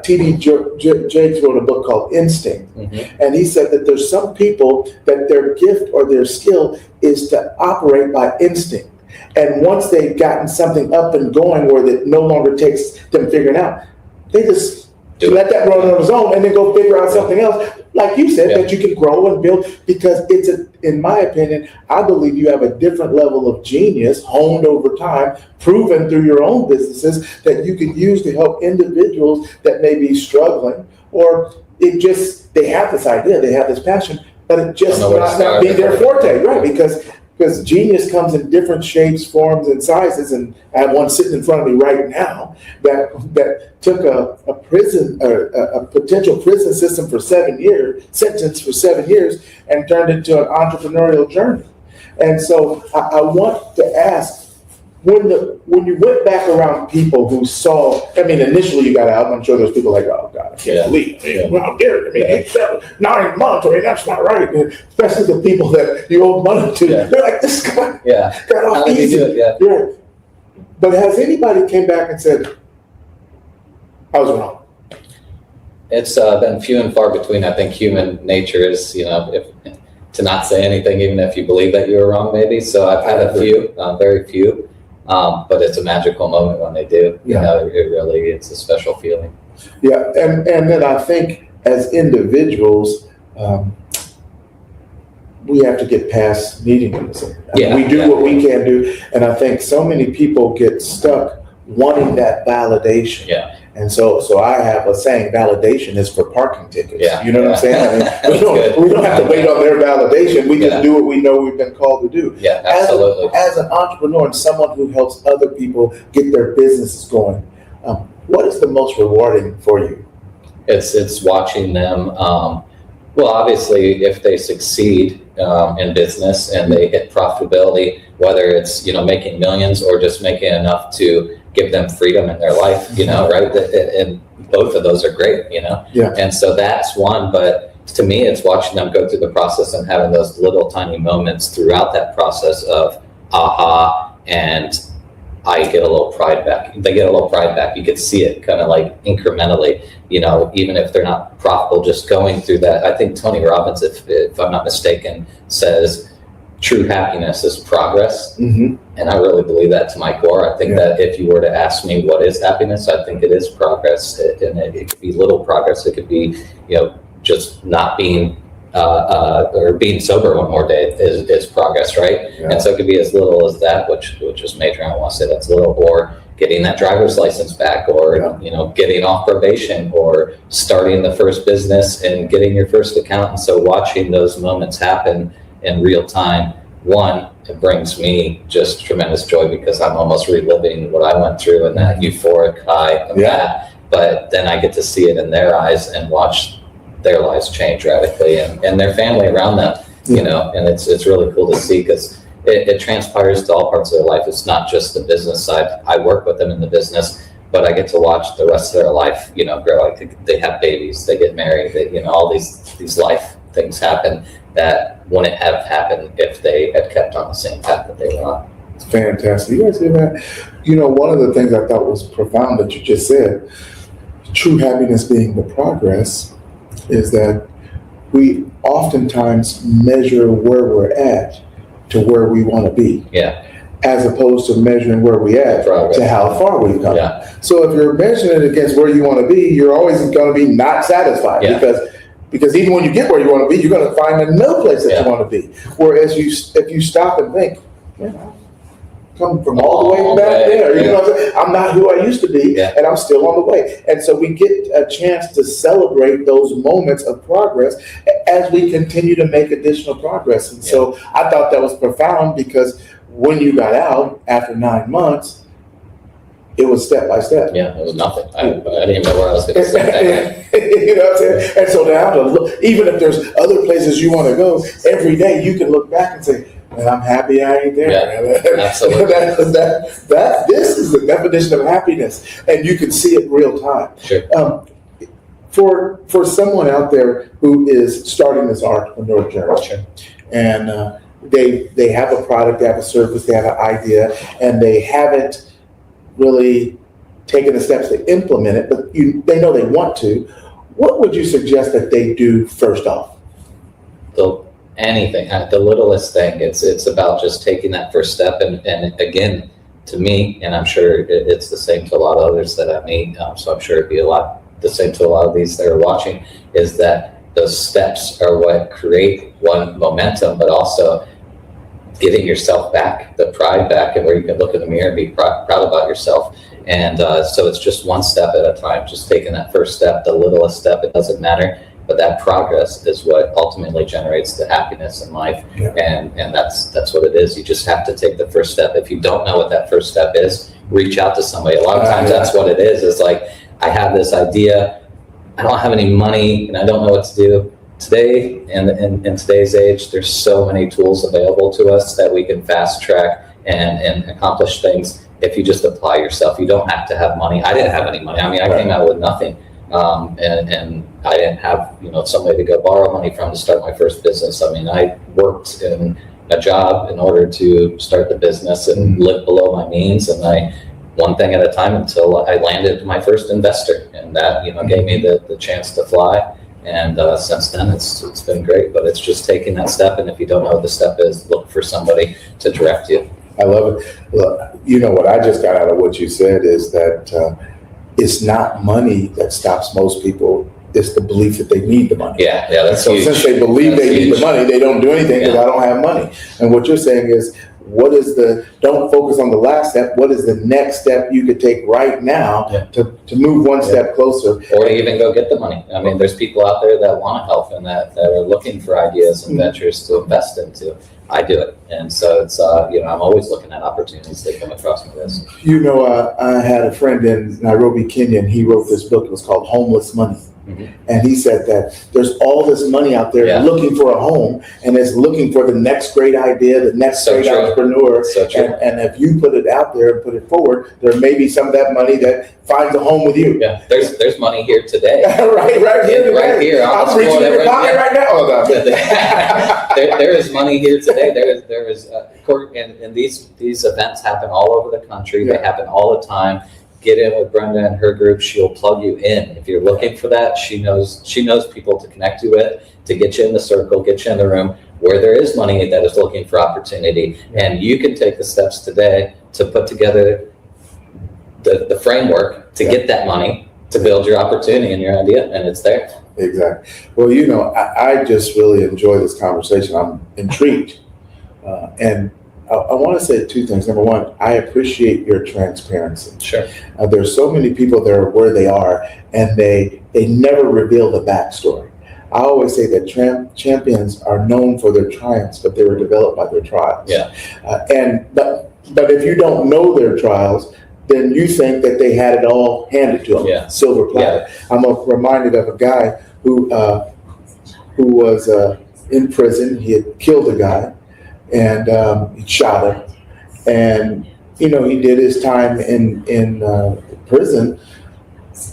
T.D. Jakes wrote a book called Instinct. And he said that there's some people that their gift or their skill is to operate by instinct. And once they've gotten something up and going where it no longer takes them figuring out, they just let that run on its own and then go figure out something else. like you said, that you can grow and build, because in my opinion, I believe you have a different level of genius honed over time, proven through your own businesses, that you can use to help individuals that may be struggling, or they have this idea, they have this passion, but it just not be their forte, right? Because genius comes in different shapes, forms, and sizes, and I have one sitting in front of me right now that took a potential prison sentence for 7 years, and turned into an entrepreneurial journey. And so I want to ask, when you went back around people who saw, I mean, initially you got out, I'm sure there's people like, oh God, I can't believe it. Well, how dare it? I mean, 9 months, I mean, that's not right. And especially the people that you owe money to. They're like, this guy got off easy. But has anybody came back and said, I was wrong? It's been few and far between. I think human nature is, to not say anything, even if you believe that you were wrong, maybe. So I've had a few, very few. But it's a magical moment when they do. It's a special feeling. Yeah, and then I think as individuals, we have to get past needing to we do what we can do, and I think so many people get stuck wanting that validation. Yeah. And so I have a saying, validation is for parking tickets. Yeah. You know what I'm saying? I mean, we don't have to wait on their validation. We just do what we know we've been called to do. Yeah, absolutely. As an entrepreneur and someone who helps other people get their businesses going, what is the most rewarding for you? It's watching them. Well, obviously, if they succeed in business and they hit profitability, whether it's making millions or just making enough to give them freedom in their life, right? And both of those are great, And so that's one. But to me, it's watching them go through the process and having those little tiny moments throughout that process of aha, and I get a little pride back. They get a little pride back. You could see it kind of like incrementally, even if they're not profitable, just going through that. I think Tony Robbins, if I'm not mistaken, says true happiness is progress. Mm-hmm. And I really believe that to my core. I think that if you were to ask me what is happiness, I think it is progress. And it could be little progress. It could be, just not being or being sober one more day is progress, right? Yeah. And so it could be as little as that, which is major. I don't want to say that's little, or getting that driver's license back, or getting off probation, or starting the first business and getting your first account. And so watching those moments happen in real time, one, it brings me just tremendous joy because I'm almost reliving what I went through and that euphoric high of that. But then I get to see it in their eyes and watch their lives change radically, and their family around them, and it's really cool to see, because it transpires to all parts of their life. It's not just the business side. I work with them in the business, but I get to watch the rest of their life, grow. They have babies, they get married, all these life things happen that wouldn't have happened if they had kept on the same path that they were on. It's fantastic. You guys hear that? One of the things I thought was profound that you just said, true happiness being the progress, is that we oftentimes measure where we're at to where we want to be. Yeah. As opposed to measuring where we at to how far we've come. Yeah. So if you're measuring it against where you want to be, you're always going to be not satisfied, because even when you get where you want to be, you're going to find another place that you want to be. Whereas if you stop and think, come from all the way back there. I'm not who I used to be, and I'm still on the way. And so we get a chance to celebrate those moments of progress as we continue to make additional progress. And so I thought that was profound, because when you got out after 9 months, it was step by step. Yeah, it was nothing. I didn't even know where I was going to say that. You know what I'm saying? And so now to look, even if there's other places you want to go, every day you can look back and say, and I'm happy I ain't there. Yeah, absolutely. This is the definition of happiness, and you can see it real time. Sure. For someone out there who is starting this entrepreneur journey, and they have a product, they have a service, they have an idea, and they haven't really taken the steps to implement it, but they know they want to. What would you suggest that they do first off? Anything, the littlest thing. It's about just taking that first step. And again, to me, and I'm sure it's the same to a lot of others that I meet, so I'm sure it'd be a lot the same to a lot of these that are watching, is that those steps are what create one momentum, but also getting yourself back, the pride back, and where you can look in the mirror and be proud about yourself. And so it's just one step at a time, just taking that first step, the littlest step, it doesn't matter. But that progress is what ultimately generates the happiness in life. Yeah. And that's what it is. You just have to take the first step. If you don't know what that first step is, reach out to somebody. A lot of times that's what it is. It's like, I have this idea, I don't have any money, and I don't know what to do. Today, in today's age, there's so many tools available to us that we can fast track and accomplish things if you just apply yourself. You don't have to have money. I didn't have any money. I mean, I came out with nothing. And I didn't have, somebody to go borrow money from to start my first business. I mean, I worked in a job in order to start the business and live below my means. And one thing at a time until I landed my first investor. And that, gave me the chance to fly. And since then, it's been great. But it's just taking that step. And if you don't know what the step is, look for somebody to direct you. I love it. Look, what I just got out of what you said is that it's not money that stops most people. It's the belief that they need the money. Yeah, that's so huge. Since they believe That's they need huge. the money, they don't do anything because I don't have money. And what you're saying is, don't focus on the last step. What is the next step you could take right now to move one step closer? Or to even go get the money. I mean, there's people out there that want to help and that are looking for ideas and ventures to invest into. I do it. And so it's, I'm always looking at opportunities that come across my desk. I had a friend in Nairobi, Kenya, and he wrote this book. It was called Homeless Money. Mm-hmm. And he said that there's all this money out there looking for a home and is looking for the next great idea, the next great entrepreneur. So true. And if you put it out there and put it forward, there may be some of that money that finds a home with you. Yeah, there's money here today. right here. Right here. I'm reaching in your pocket right now. Oh, no. there is money here today. There is and these events happen all over the country. They happen all the time. Get in with Brenda and her group. She'll plug you in. If you're looking for that, she knows people to connect you with, to get you in the circle, get you in the room where there is money that is looking for opportunity. And you can take the steps today to put together the framework to get that money, to build your opportunity and your idea, and it's there. Exactly. Well, I just really enjoy this conversation. I'm intrigued. And I want to say two things. Number one, I appreciate your transparency. Sure. There's so many people that are where they are, and they never reveal the backstory. I always say that champions are known for their triumphs, but they were developed by their trials. Yeah. But if you don't know their trials, then you think that they had it all handed to them, silver platter. Yeah. I'm reminded of a guy who was in prison. He had killed a guy. And he shot him, and he did his time in prison.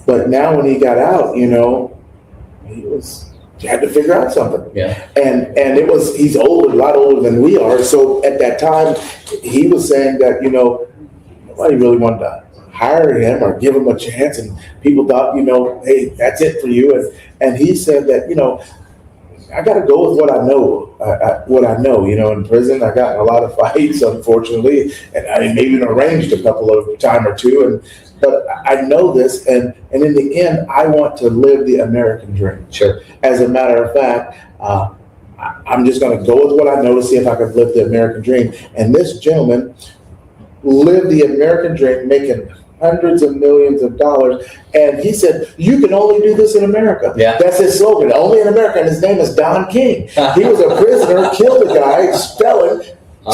But now when he got out, he had to figure out something. Yeah. And he's older, a lot older than we are. So at that time, he was saying that nobody really wanted to hire him or give him a chance, and people thought hey, that's it for you. And he said that I got to go with what I know. In prison, I got in a lot of fights, unfortunately, and I maybe arranged a couple of time or two. But I know this, and in the end, I want to live the American dream. Sure. As a matter of fact, I'm just going to go with what I know to see if I can live the American dream. And this gentleman lived the American dream, making hundreds of millions of dollars. And he said, you can only do this in America. Yeah. That's his slogan, only in America. And his name is Don King. He was a prisoner, killed a guy, felon,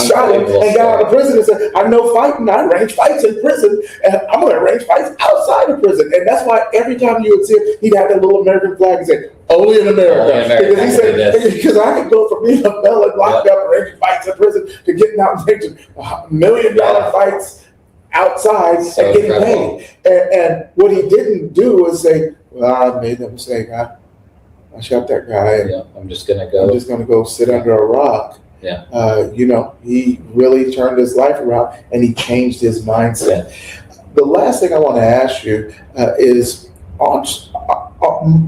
shot him, and got out of prison and said, I know fighting, I arrange fights in prison, and I'm going to arrange fights outside of prison. And that's why every time you would see him, he'd have that little American flag and say, only in America. Because he said, because I could go from being a felon, locked up, arranging fights in prison, to getting out and arranging $1 million fights outside and getting paid. And what he didn't do was say, well, I made that mistake. I shot that guy. I'm just going to go sit under a rock. Yeah. He really turned his life around, and he changed his mindset. The last thing I want to ask you is,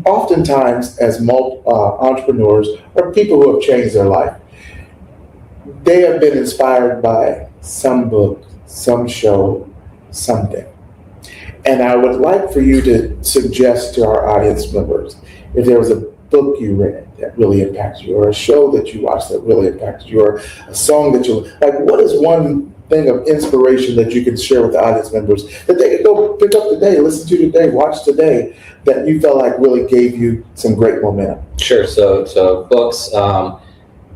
oftentimes as entrepreneurs or people who have changed their life, they have been inspired by some book, some show, something. And I would like for you to suggest to our audience members, if there was a book you read that really impacted you, or a show that you watched that really impacted you, or a song that you like? What is one thing of inspiration that you can share with the audience members that they can go pick up today, listen to today, watch today, that you felt like really gave you some great momentum? Sure. So books,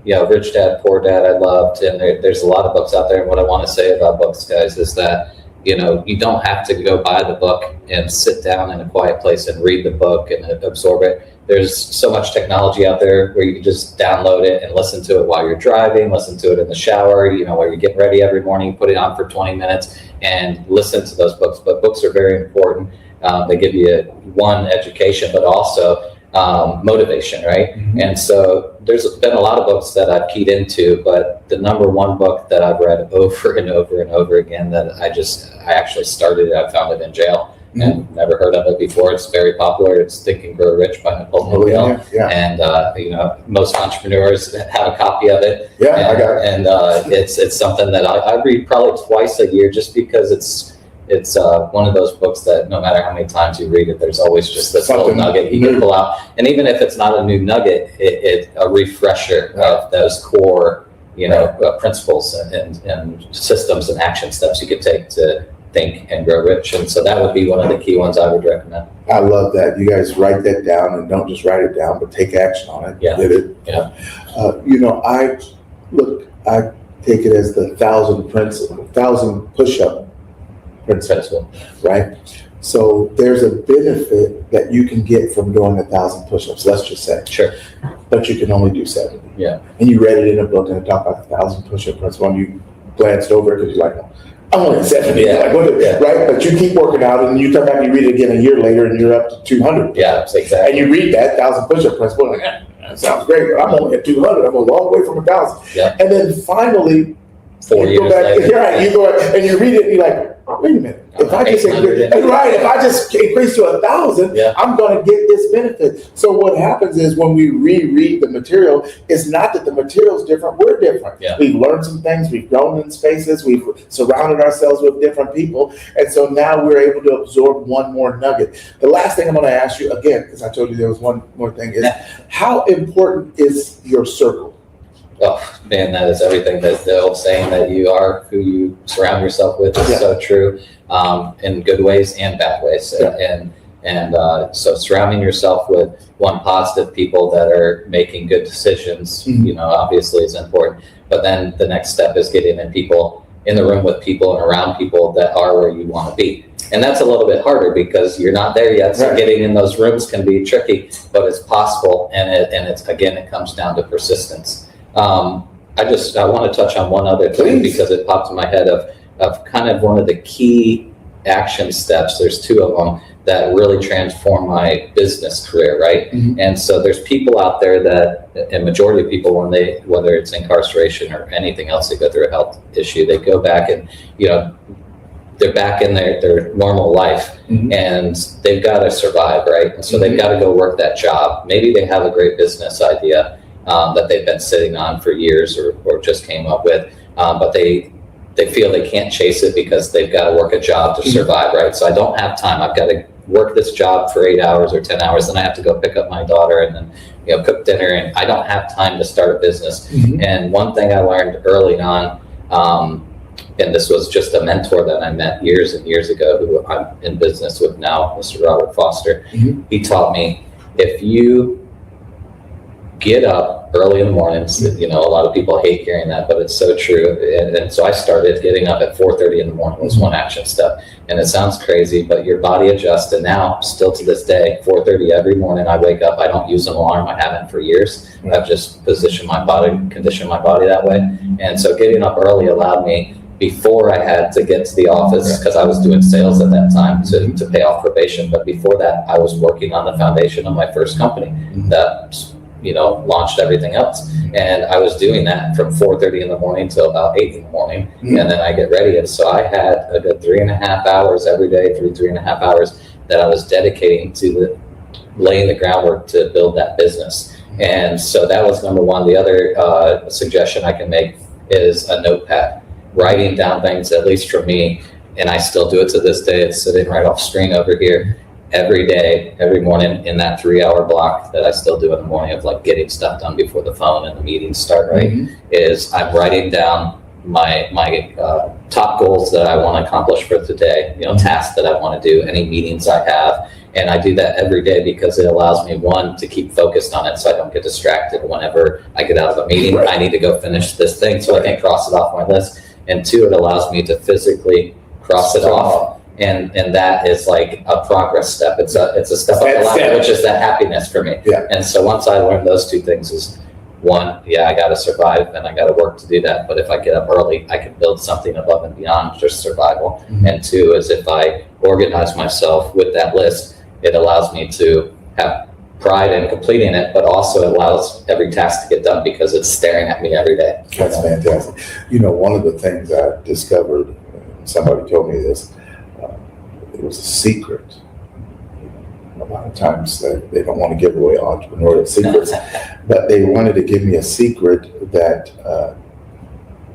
Rich Dad, Poor Dad, I loved, and there's a lot of books out there. And what I want to say about books, guys, is that you don't have to go buy the book and sit down in a quiet place and read the book and absorb it. There's so much technology out there where you can just download it and listen to it while you're driving, listen to it in the shower, while you're getting ready every morning, put it on for 20 minutes and listen to those books. But books are very important. They give you one, education, but also motivation, right? Mm-hmm. And so there's been a lot of books that I've keyed into, but the number one book that I've read over and over and over again that I actually started, I found it in jail. Mm-hmm. And never heard of it before. It's very popular. It's Think and Grow Rich by Napoleon Hill. Yeah. And most entrepreneurs have a copy of it. Yeah, and, I got it. And it's something that I read probably twice a year, just because it's one of those books that no matter how many times you read it, there's always just this little nugget you can pull out. And even if it's not a new nugget, it's a refresher of those core, principles and systems and action steps you could take to think and grow rich. And so that would be one of the key ones I would recommend. I love that. You guys write that down, and don't just write it down, but take action on it. Yeah. Get it. Yeah. I take it as the 1,000 push-up principle, right? So there's a benefit that you can get from doing 1,000 push-ups, let's just say. Sure. But you can only do 70. Yeah. And you read it in a book and it talked about the 1,000 push-up principle, and you glanced over it because you're like, I'm only at 70, right? But you keep working out, and you come back and you read it again a year later, and you're up to 200. Yeah, exactly. And you read that 1,000 push-up principle, and that sounds great, but I'm only at 200. I'm a long way from 1,000. Yeah. And then finally, 4 years later. Right, you go and you read it, and you're like, wait a minute. If I just increase to 1,000, I'm going to get this benefit. So what happens is when we reread the material, it's not that the material's different, we're different. Yeah. We've learned some things, we've grown in spaces, we've surrounded ourselves with different people, and so now we're able to absorb one more nugget. The last thing I'm going to ask you, again, because I told you there was one more thing, is how important is your circle? Oh man, that is everything. That the old saying that you are who you surround yourself with is so true, in good ways and bad ways. Yeah. And so surrounding yourself with positive people that are making good decisions, obviously is important. But then the next step is getting in the room with people and around people that are where you want to be. And that's a little bit harder because you're not there yet. So getting in those rooms can be tricky, but it's possible. And it comes down to persistence. I want to touch on one other thing because it popped in my head of kind of one of the key action steps. There's two of them that really transform my business career, right? Mm-hmm. And so there's people out there and majority of people, whether it's incarceration or anything else, they go through a health issue, they go back and, they're back in their normal life, and they've got to survive, right? And so they've got to go work that job. Maybe they have a great business idea that they've been sitting on for years or just came up with, but they feel they can't chase it because they've got to work a job to survive, right? So I don't have time. I've got to work this job for 8 hours or 10 hours, then I have to go pick up my daughter and then cook dinner, and I don't have time to start a business. And one thing I learned early on, and this was just a mentor that I met years and years ago, who I'm in business with now, Mr. Robert Foster. He taught me, if you get up early in the mornings, a lot of people hate hearing that, but it's so true. And so I started getting up at 4:30 in the morning was one action step. And it sounds crazy, but your body adjusts. And now, still to this day, 4:30 every morning I wake up. I don't use an alarm. I haven't for years. I've just conditioned my body that way. And so getting up early allowed me, before I had to get to the office, because I was doing sales at that time to pay off probation. But before that, I was working on the foundation of my first company that launched everything else. And I was doing that from 4:30 in the morning till about 8 in the morning. And then I get ready. And so I had a good 3.5 hours every day, 3.5 hours that I was dedicating to laying the groundwork to build that business. And so that was number one. The other suggestion I can make is a notepad, writing down things, at least for me, and I still do it to this day. It's sitting right off screen over here. every day, every morning in that 3-hour block that I still do in the morning of like getting stuff done before the phone and the meetings start, right? Is I'm writing down my top goals that I want to accomplish for today, tasks that I want to do, any meetings I have. And I do that every day because it allows me, one, to keep focused on it so I don't get distracted whenever I get out of a meeting. I need to go finish this thing so I can cross it off my list. And two, it allows me to physically cross it off. And that is like a progress step. It's a step up the ladder, which is that happiness for me. Yeah. And so once I learned those two things is, one, I got to survive and I got to work to do that. But if I get up early, I can build something above and beyond just survival. And two is if I organize myself with that list, it allows me to have pride in completing it, but also it allows every task to get done because it's staring at me every day. That's fantastic. One of the things I discovered, somebody told me this, it was a secret. A lot of times they don't want to give away entrepreneurial secrets, but they wanted to give me a secret that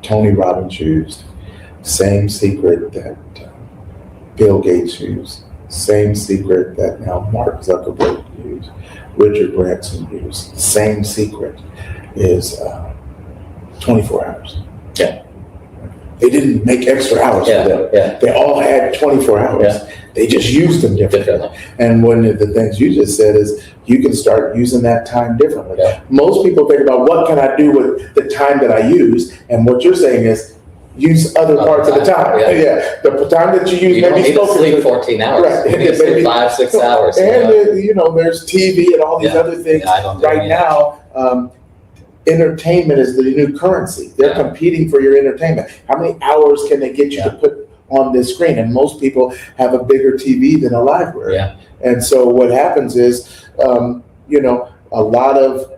Tony Robbins used, same secret that Bill Gates used, same secret that now Mark Zuckerberg used, Richard Branson used. Same secret is 24 hours. Yeah. They didn't make extra hours for them. Yeah. They all had 24 hours. Yeah. They just used them differently. And one of the things you just said is you can start using that time differently. Yeah. Most people think about what can I do with the time that I use, and what you're saying is use other parts of the time. Yeah. The time that you use, you maybe don't need to sleep 14 hours. Right. You need to sleep 5-6 hours. And there's TV and all these other things right now. Entertainment is the new currency. They're competing for your entertainment. How many hours can they get you to put on this screen? And most people have a bigger TV than a library. Yeah. And so what happens is, a lot of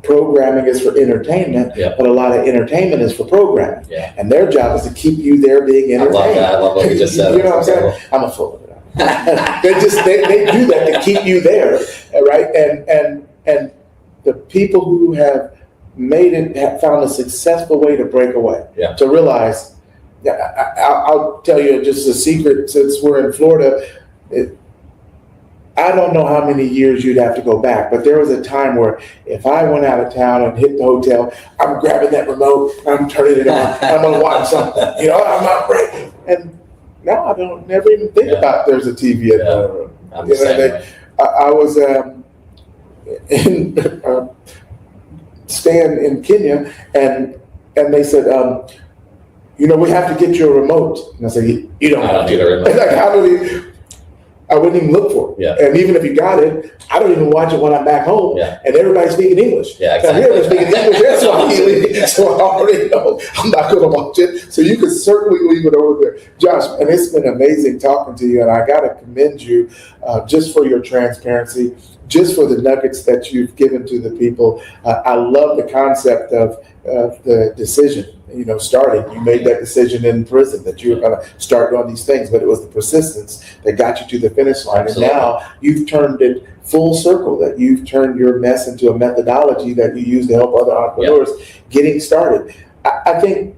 programming is for entertainment, but a lot of entertainment is for programming. Yeah. And their job is to keep you there being entertained. I love that. I love what you just said. You know what I'm saying? I'm a fool of it. they do that to keep you there, right? And the people who have made it have found a successful way to break away, to realize. I'll tell you just a secret since we're in Florida. I don't know how many years you'd have to go back, but there was a time where if I went out of town and hit the hotel, I'm grabbing that remote, I'm turning it on, I'm going to watch something. I'm not breaking. And now I don't never even think about there's a TV in the room. I was staying in Kenya, and they said, we have to get you a remote. And I said, you don't need a remote. I wouldn't even look for it. Yeah. And even if you got it, I don't even watch it when I'm back home. Yeah. And everybody's speaking English. Yeah, exactly. Now, here they're speaking English, that's Swahili. So I already know I'm not going to watch it. So you can certainly leave it over there. Josh, and it's been amazing talking to you. And I got to commend you just for your transparency, just for the nuggets that you've given to the people. I love the concept of the decision. Starting, you made that decision in prison that you were going to start doing these things, but it was the persistence that got you to the finish line. Absolutely. And now you've turned it full circle, that you've turned your mess into a methodology that you use to help other entrepreneurs getting started. I think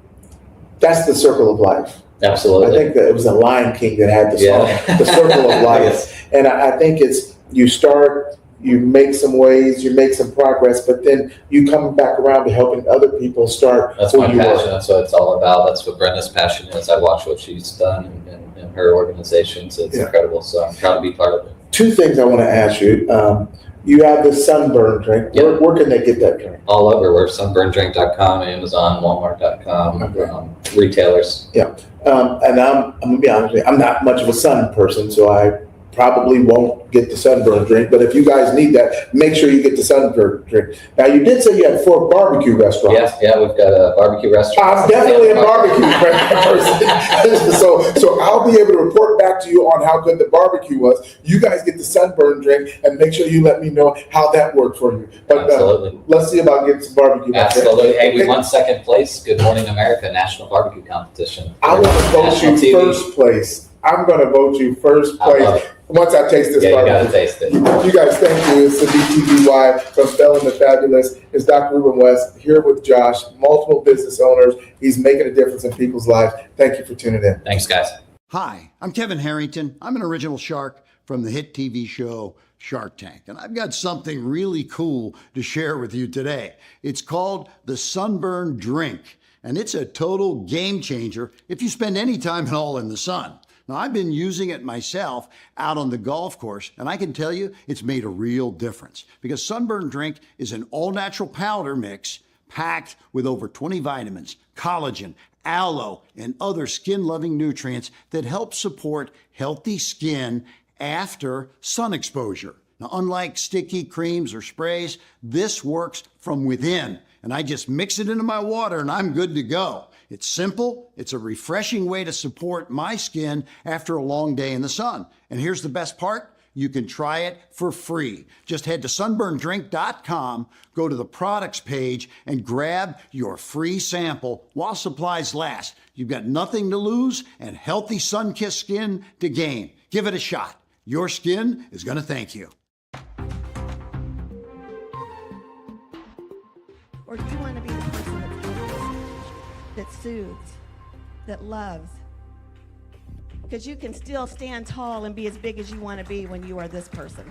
that's the circle of life. Absolutely. I think that it was a Lion King that had the song, the circle of life. Yes. And I think it's, you start, you make some waves, you make some progress, but then you come back around to helping other people start. That's my passion. That's what it's all about. That's what Brenda's passion is. I watch what she's done in her organization. So it's incredible. So I'm proud to be part of it. Two things I want to ask you. You have the sunburn drink. Yep. Where can they get that drink? All over. We're sunburndrink.com, Amazon, Walmart.com, retailers. Yeah. And I'm going to be honest with you, I'm not much of a sun person, so I probably won't get the sunburn drink, but if you guys need that, make sure you get the sunburn drink. Now, you did say you had 4 barbecue restaurants. Yeah, we've got a barbecue restaurant. I'm definitely a barbecue person. So I'll be able to report back to you on how good the barbecue was. You guys get the sunburn drink, and make sure you let me know how that worked for you. But absolutely. Let's see about getting some barbecue. Absolutely. Hey, we won 2nd place. Good Morning America National Barbecue Competition. I want to vote you TV. First place. I'm going to vote you first place once I taste this barbecue. You got to taste it. You guys, thank you. It's the BTBY from Felon the Fabulous. It's Dr. Ruben West here with Josh, multiple business owners. He's making a difference in people's lives. Thank you for tuning in. Thanks, guys. Hi, I'm Kevin Harrington. I'm an original shark from the hit TV show Shark Tank, and I've got something really cool to share with you today. It's called the Sunburn Drink, and it's a total game changer if you spend any time at all in the sun. Now, I've been using it myself out on the golf course, and I can tell you it's made a real difference because Sunburn Drink is an all-natural powder mix packed with over 20 vitamins, collagen, aloe, and other skin-loving nutrients that help support healthy skin after sun exposure. Now, unlike sticky creams or sprays, this works from within, and I just mix it into my water and I'm good to go. It's simple, it's a refreshing way to support my skin after a long day in the sun. And here's the best part. You can try it for free. Just head to sunburndrink.com, go to the products page, and grab your free sample while supplies last. You've got nothing to lose and healthy sun-kissed skin to gain. Give it a shot. Your skin is going to thank you. Or do you want to be the person that soothes, that loves? Because you can still stand tall and be as big as you want to be when you are this person.